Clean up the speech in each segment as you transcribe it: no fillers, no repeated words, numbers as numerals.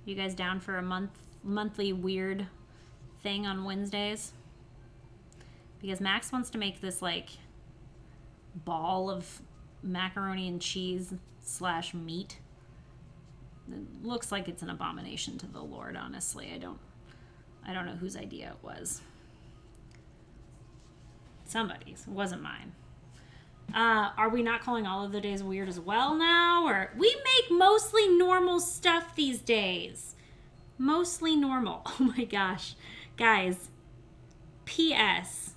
You guys down for a monthly weird thing on Wednesdays? Because Max wants to make this like ball of macaroni and cheese / meat. It looks like it's an abomination to the Lord, honestly. I don't know whose idea it was. Somebody's. It wasn't mine. Are we not calling all of the days weird as well now? Or we make mostly normal stuff these days. Mostly normal. Oh my gosh. Guys, P.S.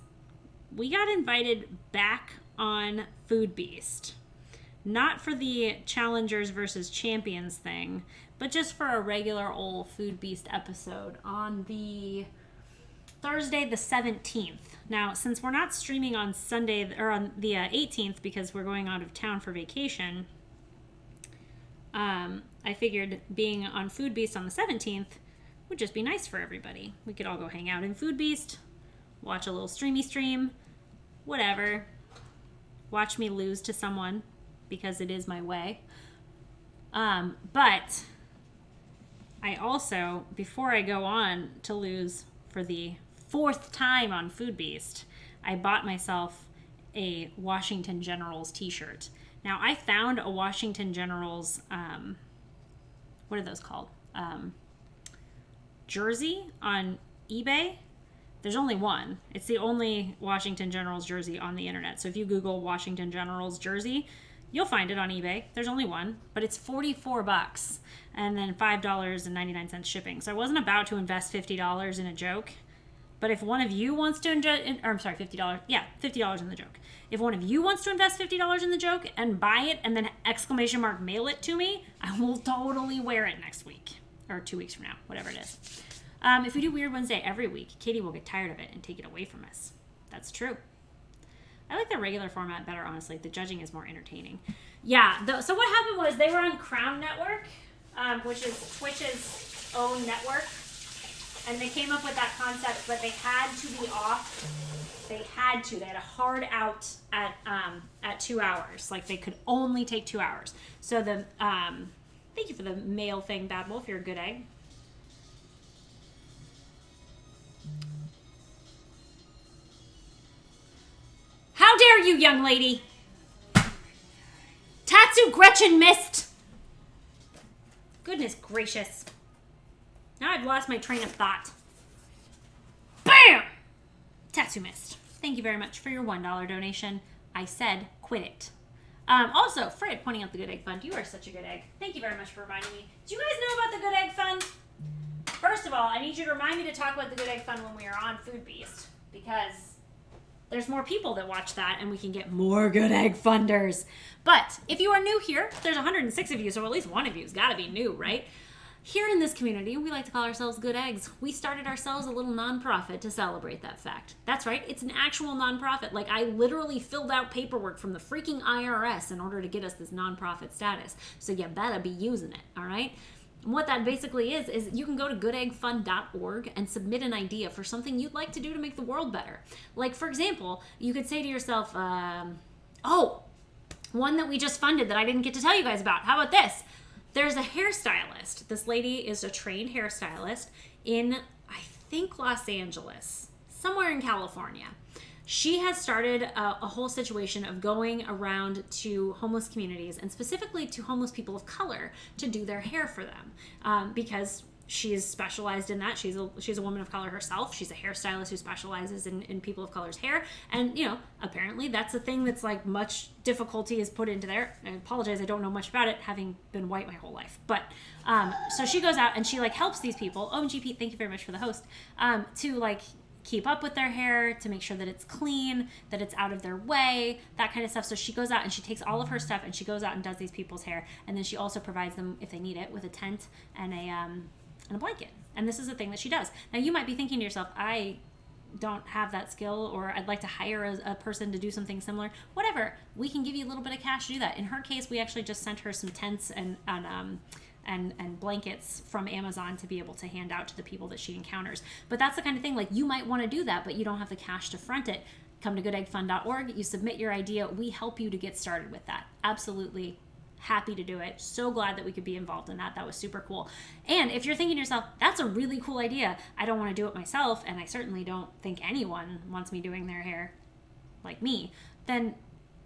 We got invited back on Food Beast. Not for the Challengers versus Champions thing, but just for a regular old Food Beast episode on the Thursday the 17th. Now, since we're not streaming on Sunday or on the 18th because we're going out of town for vacation, I figured being on Food Beast on the 17th would just be nice for everybody. We could all go hang out in Food Beast, watch a little stream, whatever. Watch me lose to someone because it is my way. But I also, before I go on to lose for the 4th time on Food Beast, I bought myself a Washington Generals t-shirt. Now, I found a Washington Generals, what are those called? Jersey on eBay. There's only one. It's the only Washington Generals jersey on the internet. So if you Google Washington Generals jersey, you'll find it on eBay. There's only one, but it's $44 and then $5.99 shipping. So I wasn't about to invest $50 in a joke. But if one of you wants to $50. Yeah, $50 in the joke. If one of you wants to invest $50 in the joke and buy it and then ! Mail it to me, I will totally wear it next week or 2 weeks from now, whatever it is. If we do Weird Wednesday every week, Katie will get tired of it and take it away from us. That's true. I like the regular format better, honestly. The judging is more entertaining. Yeah, so what happened was they were on Crown Network, which is Twitch's own network. And they came up with that concept, but they had to be off. They had a hard out at 2 hours. Like, they could only take 2 hours. So thank you for the mail thing, Bad Wolf. You're a good egg. How dare you, young lady? Tatsu Gretchen missed. Goodness gracious. Now I've lost my train of thought. Bam! Tatsu missed. Thank you very much for your $1 donation. I said quit it. Also, Fred pointing out the Good Egg Fund. You are such a good egg. Thank you very much for reminding me. Do you guys know about the Good Egg Fund? First of all, I need you to remind me to talk about the Good Egg Fund when we are on Food Beast, because there's more people that watch that and we can get more Good Egg Funders. But if you are new here, there's 106 of you, so at least one of you has got to be new, right? Here in this community, we like to call ourselves Good Eggs. We started ourselves a little nonprofit to celebrate that fact. That's right, it's an actual nonprofit. Like, I literally filled out paperwork from the freaking IRS in order to get us this nonprofit status. So you better be using it, all right? And what that basically is you can go to goodeggfund.org and submit an idea for something you'd like to do to make the world better. Like, for example, you could say to yourself, one that we just funded that I didn't get to tell you guys about. How about this? There's a hairstylist. This lady is a trained hairstylist in, I think, Los Angeles, somewhere in California. She has started a whole situation of going around to homeless communities and specifically to homeless people of color to do their hair for them because she is specialized in that. She's a woman of color herself. She's a hairstylist who specializes in people of color's hair. And, apparently that's a thing that's like much difficulty is put into there. I apologize, I don't know much about it, having been white my whole life. But so she goes out and she like helps these people. OMG Pete, thank you very much for the host. To like keep up with their hair, to make sure that it's clean, that it's out of their way, that kind of stuff. So she goes out and she takes all of her stuff and she goes out and does these people's hair. And then she also provides them, if they need it, with a tent and a blanket. And this is a thing that she does. Now you might be thinking to yourself, I don't have that skill, or I'd like to hire a person to do something similar. Whatever, we can give you a little bit of cash to do that. In her case, we actually just sent her some tents and blankets from Amazon to be able to hand out to the people that she encounters. But that's the kind of thing, like, you might want to do that, but you don't have the cash to front it. Come to goodeggfund.org, you submit your idea, we help you to get started with that. Absolutely Happy to do it. So glad that we could be involved in that. That was super cool. And if you're thinking to yourself, that's a really cool idea, I don't want to do it myself, and I certainly don't think anyone wants me doing their hair like me, then,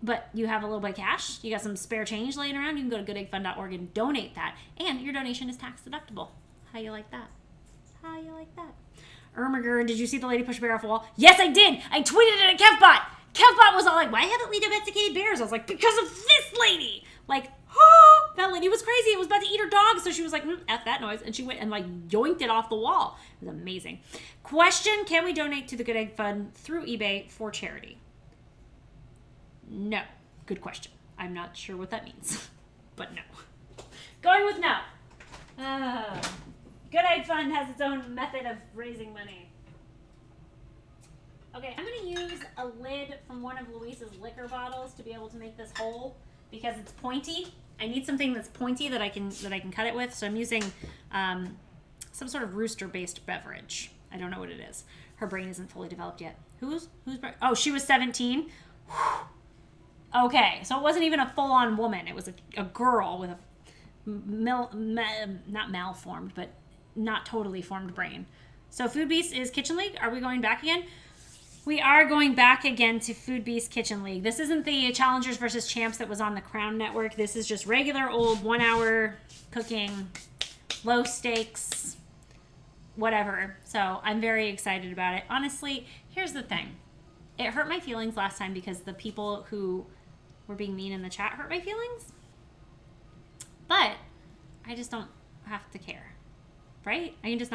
but you have a little bit of cash, you got some spare change laying around, you can go to goodeggfund.org and donate that. And your donation is tax deductible. How you like that? How you like that? Ermiger, did you see the lady push a bear off a wall? Yes, I did. I tweeted it at KevBot. KevBot was all like, why haven't we domesticated bears? I was like, because of this lady. Like, oh, that lady was crazy. It was about to eat her dog. So she was like, F that noise. And she went and like yoinked it off the wall. It was amazing. Question, can we donate to the Good Egg Fund through eBay for charity? No. Good question. I'm not sure what that means. But no. Going with no. Good Egg Fund has its own method of raising money. Okay, I'm going to use a lid from one of Luis's liquor bottles to be able to make this hole because it's pointy. I need something that's pointy that I can cut it with. So I'm using some sort of rooster-based beverage. I don't know what it is. Her brain isn't fully developed yet. Who's brain? Oh, she was 17. Okay, so it wasn't even a full-on woman. It was a girl with a not malformed, but not totally formed brain. So Food Beast is Kitchen League. Are we going back again? We are going back again to Food Beast Kitchen League. This isn't the Challengers versus Champs that was on the Crown Network. This is just regular old 1 hour cooking, low stakes, whatever. So I'm very excited about it. Honestly, here's the thing. It hurt my feelings last time because the people who were being mean in the chat hurt my feelings. But I just don't have to care, right? I can just